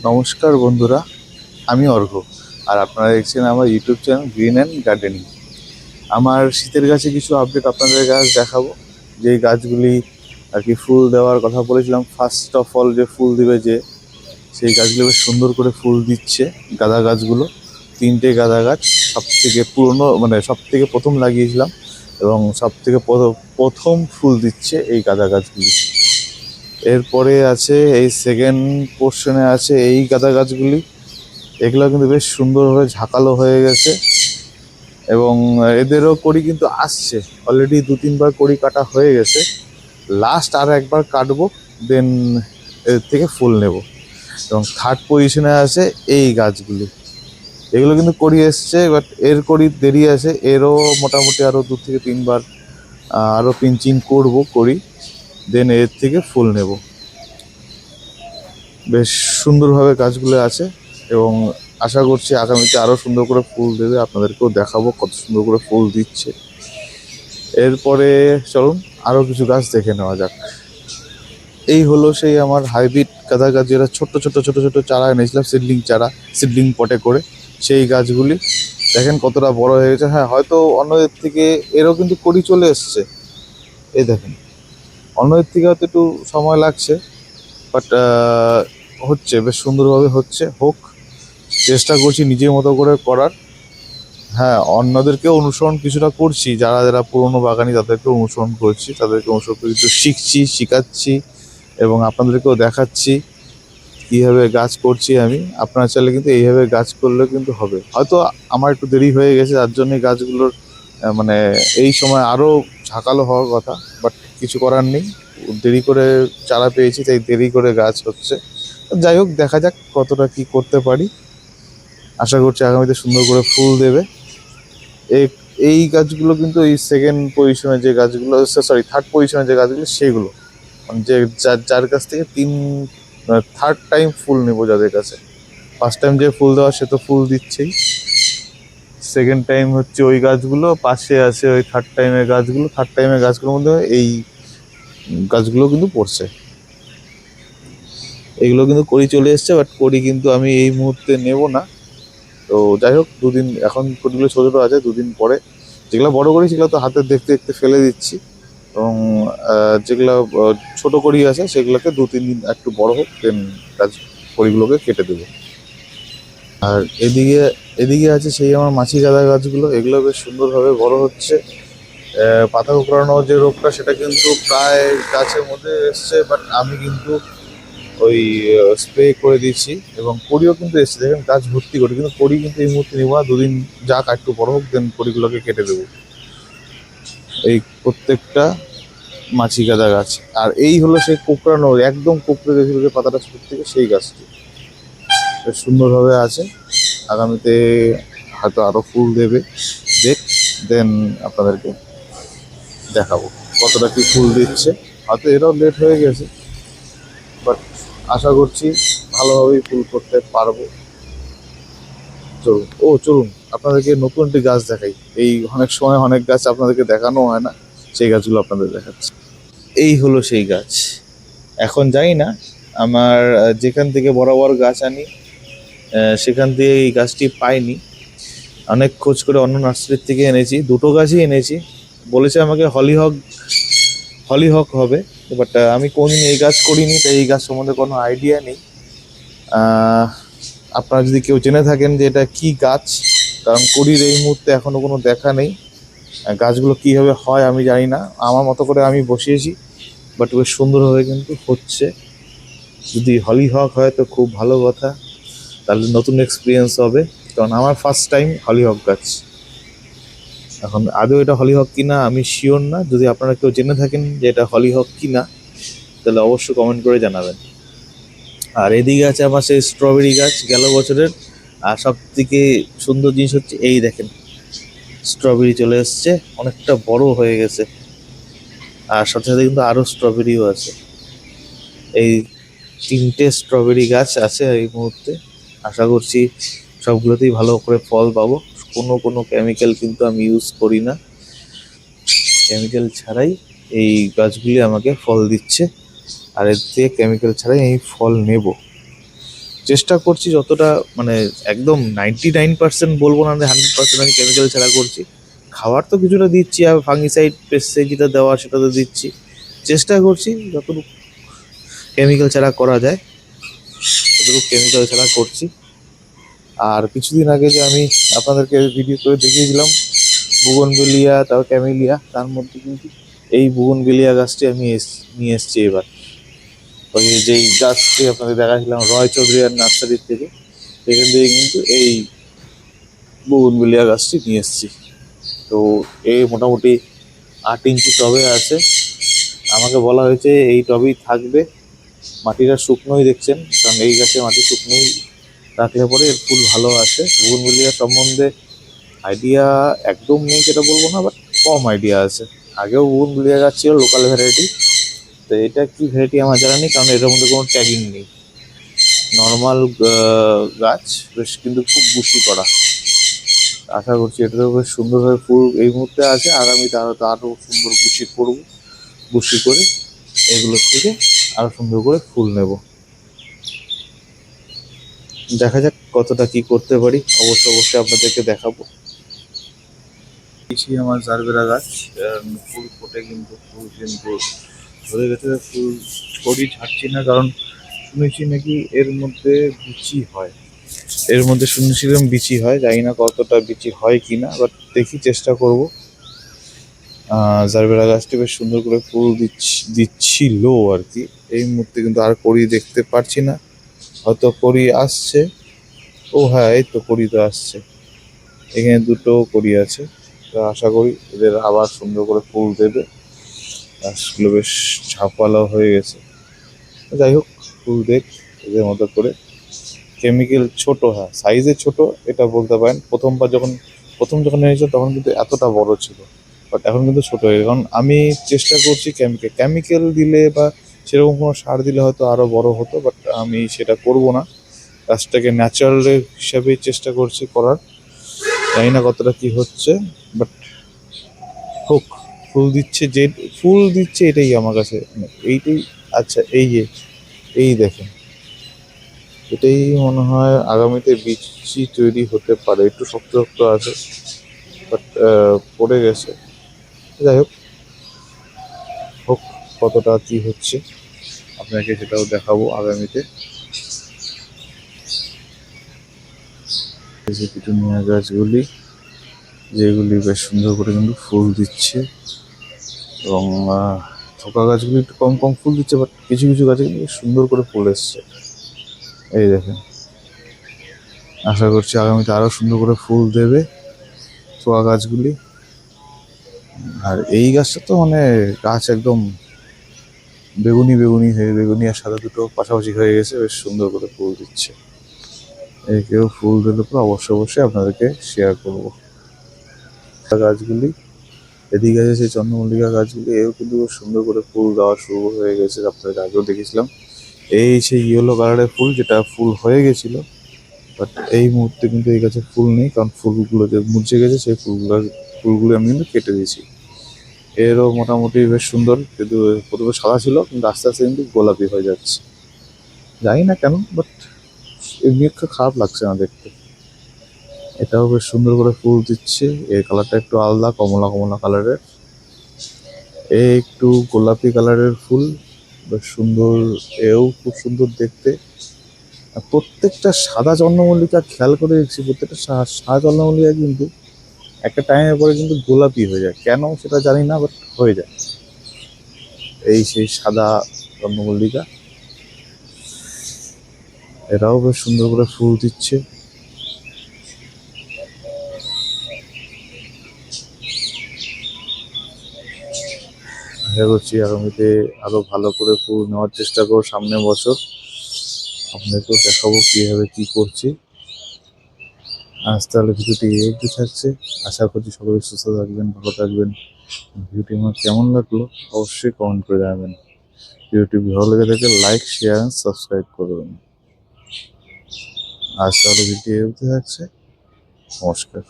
নমস্কার বন্ধুরা, আমি অর্ঘ্য। আর আপনারা দেখছেন আমার YouTube channel green and gardening. আমার শীতের গাছে কিছু আপডেট আপনাদের গাছ দেখাবো, যে গাছগুলি আর কি ফুল দেওয়ার কথা বলেছিলাম। ফার্স্ট অফ অল যে ফুল দিবে, যে সেই গাছগুলো বেশ সুন্দর করে ফুল দিচ্ছে। গাঁদা গাছগুলো, 3টে গাঁদা গাছ, সব থেকে পুরনো, মানে সব থেকে প্রথম লাগিয়েছিলাম, এবং সব থেকে প্রথম ফুল দিচ্ছে এই গাঁদা গাছগুলি। এরপরে আছে এই সেকেন্ড পোর্শনে আছে এই গাঁদা গাছগুলি। এগুলো কিন্তু বেশ সুন্দরভাবে ঝাঁকালো হয়ে গেছে, এবং এদেরও কড়ি কিন্তু আসছে। অলরেডি 2-3বার কড়ি কাটা হয়ে গেছে। লাস্ট আর একবার কাটবো, দেন এর থেকে ফুল নেব। এবং থার্ড পজিশনে আছে এই গাছগুলি। এগুলো কিন্তু কড়ি এসছে, বাট এর কড়ি দেরি আছে। এরও মোটামুটি আরও 2 থেকে 3বার আরও পিঞ্চিং করবো কড়ি, দেন এর থেকে ফুল নেব। বেশ সুন্দরভাবে গাছগুলো আছে, এবং আশা করছি আগামীতে আরও সুন্দর করে ফুল দেবে। আপনাদেরকেও দেখাবো কত সুন্দর করে ফুল দিচ্ছে। এরপরে চলুন আরও কিছু গাছ দেখে নেওয়া যাক। এই হলো সেই আমার হাইব্রিড গাঁদা গাছ, যেটা ছোট্ট ছোট্ট ছোট ছোট চারা এনেছিলাম, সিডলিং চারা, সিডলিং পটে করে। সেই গাছগুলি দেখেন কতটা বড় হয়ে গেছে। হ্যাঁ, হয়তো অন্যদের থেকে এরও কিন্তু কড়ি চলে এসছে। এই দেখেন, অন্যদের থেকে হয়তো একটু সময় লাগছে, বাট হচ্ছে, বেশ সুন্দরভাবে হচ্ছে। হোক, চেষ্টা করছি নিজের মতো করে করার। হ্যাঁ, অন্যদেরকেও অনুসরণ কিছুটা করছি, যারা যারা পুরনো বাগানি তাদেরকে অনুসরণ করছি, তাদেরকে অনুসরণ করে কিছু শিখছি, শিখাচ্ছি, এবং আপনাদেরকেও দেখাচ্ছি কীভাবে গাছ করছি আমি। আপনারা চাইলে কিন্তু এইভাবে গাছ করলেও কিন্তু হবে। হয়তো আমার একটু দেরি হয়ে গেছে, যার জন্যে গাছগুলোর মানে এই সময় আরও ঝাঁকালো হওয়ার কথা, বাট কিছু করার নেই। দেরি করে চারা পেয়েছি, তাই দেরি করে গাছ হচ্ছে। যাই হোক, দেখা যাক কতটা কি করতে পারি। আশা করছি আগামীতে সুন্দর করে ফুল দেবে। এই এই গাছগুলো কিন্তু এই সেকেন্ড পজিশনে যে গাছগুলো, সরি থার্ড পজিশনে যে গাছগুলো, সেগুলো মানে যে যার কাছ থেকে থার্ড টাইম ফুল নেব। যাদের কাছে ফার্স্ট টাইম যে ফুল দেওয়া, সে তো ফুল দিচ্ছেই। সেকেন্ড টাইম হচ্ছে ওই গাছগুলো, পাশে আছে ওই থার্ড টাইমের গাছগুলো। থার্ড টাইমের গাছগুলোর মধ্যে এই গাছগুলো কিন্তু পড়ছে। এগুলো কিন্তু কড়ি চলে এসছে, বাট কড়ি কিন্তু আমি এই মুহূর্তে নেব না। তো যাই হোক, 2 দিন এখন কড়িগুলো ছোটো ছোটো আছে, 2 দিন পরে যেগুলো বড় করি সেগুলো তো হাতে দেখতে দেখতে ফেলে দিচ্ছি, এবং যেগুলো ছোটো কড়ি আছে সেগুলোকে 2-3 দিন একটু বড় হোক, দেন গাছ কড়িগুলোকে কেটে দেবো। আর এদিকে এদিকে আছে সেই আমার মাছি গাঁদা গাছগুলো। এগুলো বেশ সুন্দরভাবে বড় হচ্ছে। পাতা কুঁকড়ানো যে রোগটা, সেটা কিন্তু প্রায় গাছের মধ্যে এসছে, বাট আমি কিন্তু ওই স্প্রে করে দিচ্ছি, এবং কড়িও কিন্তু এসছে। দেখেন গাছ ভর্তি করে, কিন্তু কড়ি কিন্তু এই মুহূর্তে নেবো না। 2 দিন যাক, একটু বড় হোক, দেন কড়িগুলোকে কেটে দেবো। এই প্রত্যেকটা মাছি গাঁদা গাছ। আর এই হলো সেই কোঁকড়ানো, একদম কোঁকড়ে গেছিল যে পাতাটা শুরু থেকে, সেই গাছটি বেশ সুন্দরভাবে আছে। আগামীতে হয়তো আরও ফুল দেবে। দেখ, দেন আপনাদেরকে দেখাবো কতটা কি ফুল দিচ্ছে। হয়তো এরাও লেট হয়ে গেছে, বাট আশা করছি ভালোভাবেই ফুল করতে পারবো। চলুন আপনাদেরকে নতুন একটি গাছ দেখাই। এই অনেক সময় অনেক গাছ আপনাদেরকে দেখানো হয় না, সেই গাছগুলো আপনাদের দেখাচ্ছি। এই হলো সেই গাছ। এখন জানি না, আমার যেখান থেকে বরাবর গাছ আনি সেখান থেকে এই গাছটি পাইনি। অনেক খোঁজ করে অন্য নার্সারির থেকে এনেছি, 2টো গাছই এনেছি। বলেছে আমাকে হলিহক হবে, বাট আমি কোনদিন এই গাছ করিনি, তাই এই গাছ সম্বন্ধে কোনো আইডিয়া নেই। আপনারা যদি কেউ জেনে থাকেন যে এটা কি গাছ, কারণ কড়ির এই মুহূর্তে এখনও কোনো দেখা নেই। গাছগুলো কীভাবে হয় আমি জানি না, আমার মতো করে আমি বসিয়েছি, বাট বেশ সুন্দরভাবে কিন্তু হচ্ছে। যদি হলিহক হয় তো খুব ভালো কথা, তাহলে নতুন এক্সপিরিয়েন্স হবে। কারণ আমার ফার্স্ট টাইম হলিহক গাছ। এখন আদৌ এটা হলিহক কিনা আমি শিওর না। যদি আপনারা কেউ জেনে থাকেন যে এটা হলিহক কিনা, তাহলে অবশ্যই কমেন্ট করে জানাবেন। আর এদিকে আছে আমার সেই স্ট্রবেরি গাছ, গেল বছরের। আর সব থেকে সুন্দর জিনিস হচ্ছে, এই দেখেন স্ট্রবেরি চলে এসছে, অনেকটা বড় হয়ে গেছে। আর সাথে সাথে কিন্তু আরও স্ট্রবেরিও আছে। এই 3টে স্ট্রবেরি গাছ আছে এই মুহূর্তে। আশা করছি সবগুলোতেই ভালো করে ফল পাবো। কোনো কেমিক্যাল কিন্তু আমি ইউজ করি না, কেমিক্যাল ছাড়াই এই গাছগুলি আমাকে ফল দিচ্ছে। আর এর থেকে কেমিক্যাল ছাড়াই আমি ফল নেব। চেষ্টা করছি যতটা, মানে একদম 99% বলবো না, 100% আমি কেমিক্যাল ছাড়া করছি। খাবার তো কিছুটা দিচ্ছি, আর ফাঙ্গিসাইড পেস্টিসাইড যেটা দেওয়ার সেটা তো দিচ্ছি। চেষ্টা করছি যতটুকু কেমিক্যাল ছাড়া করা যায় ততটুকু কেমিক্যাল ছাড়া করছি। আর কিছুদিন আগে যে আমি আপনাদেরকে ভিডিও করে দেখিয়েছিলাম বুগনভেলিয়া, তারপর ক্যামেলিয়া, তার মধ্যে কিন্তু এই বুগনভেলিয়া গাছটি আমি নিয়ে এসেছি এবার। ওই যেই গাছটি আপনাদের দেখাচ্ছিলাম রয় চৌধুরী আর নার্সারির থেকে, সেখান থেকে কিন্তু এই বুগনভেলিয়া গাছটি নিয়ে এসেছি। তো এই মোটামুটি 8 ইঞ্চি টবে আছে। আমাকে বলা হয়েছে এই টবেই থাকবে, মাটিটা শুকনোই দেখছেন, কারণ এই গাছে মাটি শুকনোই রাখলে পরে এর ফুল ভালো আসে। বুগনভেলিয়া সম্বন্ধে আইডিয়া একদম নেই সেটা বলবো না, বাট কম আইডিয়া আছে। আগেও বুগনভেলিয়া গাছ ছিল লোকাল ভ্যারাইটি, তো এটা কি ভ্যারাইটি আমার জানা নেই, কারণ এটার মধ্যে কোনো ট্যাগিং নেই। নর্মাল গাছ, বেশ কিন্তু খুব বুশি করা। আশা করছি এটাতেও বেশ সুন্দরভাবে ফুল এই মুহূর্তে আছে, আগামীতে আরও সুন্দর বুশি করে এগুলোর থেকে আরও সুন্দর করে ফুল নেব। দেখা যাক কতটা কি করতে পারি, অবশ্যই আপনাদেরকে দেখাবো। পিছিয়ে আমার জারবেরা গাছ ফুল ফোটে, কিন্তু ফুল কিন্তু ধরে গেছে। ফুল ছড়ি ছাড়ছি না, কারণ শুনেছি নাকি এর মধ্যে বিচি হয়। এর মধ্যে শুনেছিলাম বিচি হয়, জানি না কতটা বিচি হয় কি না, বাট দেখি, চেষ্টা করব। জারবেরা গাছটি বেশ সুন্দর করে ফুল দিচ্ছিল আর কি। এই মুহূর্তে কিন্তু আর কড়ি দেখতে পারছি না, হয়তো কড়ি আসছে। ও হ্যাঁ, এই তো কড়ি তো আসছে, এখানে দুটো কড়ি আছে। তো আশা করি এদের আবার সুন্দর করে ফুল দেবে। গাছগুলো বেশ ঝাপালো হয়ে গেছে। যাই হোক, ফুল দেখ এদের মতো করে। কেমিক্যাল ছোট, হ্যাঁ সাইজে ছোট, এটা বলতে পারেন। প্রথম যখন এনেছিল তখন কিন্তু এতটা বড় ছিল, বাট এখন কিন্তু ছোট হয়ে গেছে। কারণ আমি চেষ্টা করছি কেমিক্যাল দিলে বা সেরকম কোনো সার দিলে হয়তো আরও বড় হতো, বাট আমি সেটা করব না। গাছটাকে ন্যাচারাল হিসাবেই চেষ্টা করছি করার। জানি না কতটা কি হচ্ছে, বাট হোক। ফুল দিচ্ছে এটাই আমার কাছে, এইটাই। আচ্ছা, এই দেখেন, এটাই মনে হয় আগামীতে বীজটি তৈরি হতে পারে। একটু শক্ত শক্ত আছে, বাট পড়ে গেছে। যাই হোক, হোক, কতটা কি হচ্ছে আপনাকে সেটাও দেখাবো আগামীতে। এই যে পিটুনিয়া গাছগুলি, যেগুলি বেশ সুন্দর করে কিন্তু ফুল দিচ্ছে, এবং থোকা গাছগুলি একটু কম কম ফুল দিচ্ছে, বাট কিছু কিছু গাছে কিন্তু বেশ সুন্দর করে ফুল এসছে। এই দেখেন, আশা করছি আগামীতে আরও সুন্দর করে ফুল দেবে থোকা গাছগুলি। আর এই গাছটা তো মানে গাছ একদম বেগুনি আর সাদা দুটো পাশাপাশি হয়ে গেছে, বেশ সুন্দর করে ফুল দিচ্ছে। কেউ ফুল দিলে পরে অবশ্যই আপনাদেরকে শেয়ার করবো। গাছগুলি এদিকে আছে সেই চন্দ্রমল্লিকা গাছগুলি, এও কিন্তু সুন্দর করে ফুল দেওয়া শুরু হয়ে গেছে। আপনাদের আগেও দেখেছিলাম এই সেই ইয়েলো কালারের ফুল, যেটা ফুল হয়ে গেছিল, বাট এই মুহূর্তে কিন্তু এই গাছে ফুল নেই, কারণ ফুলগুলো যে মুরঝে গেছে, সেই ফুলগুলো আমি কিন্তু কেটে দিয়েছি। এরও মোটামুটি বেশ সুন্দর, কিন্তু প্রথমে সাদা ছিল, কিন্তু আস্তে আস্তে কিন্তু গোলাপি হয়ে যাচ্ছে। জানি না কেন, বাট এমনি একটু খারাপ লাগছে না দেখতে। এটাও বেশ সুন্দর করে ফুল দিচ্ছে। এর কালারটা একটু আলাদা, কমলা কমলা কালারের। একটু গোলাপি কালারের ফুল, বেশ সুন্দর। এও খুব সুন্দর দেখতে। আর প্রত্যেকটা সাদা চন্দ্রমল্লিকা খেয়াল করে দেখছি, প্রত্যেকটা সাদা চন্দ্রমল্লিকা কিন্তু একটা টাইমের পরে কিন্তু গোলাপি হয়ে যায়, কেন সেটা জানি না, বাট হয়ে যায়। এই সেই সাদা চন্দ্রমল্লিকা, এরাও বেশ সুন্দর করে ফুল দিচ্ছে। আশা করছি আগামীতে আরো ভালো করে ফুল নেওয়ার চেষ্টা করব সামনের বছর। আপনাদেরকেও দেখাবো কীভাবে কী করছি। আজ তাহলে ভিডিওটি এই অবধি থাকছে। আশা করছি সকলে সুস্থ থাকবেন, ভালো থাকবেন। ভিডিওটি আমার কেমন লাগলো অবশ্যই কমেন্ট করে জানাবেন। ভিডিওটি ভালো লেগে থাকলে লাইক, শেয়ার অ্যান্ড সাবস্ক্রাইব করবেন। আজ তাহলে ভিডিওটি এই অবধি থাকছে। নমস্কার।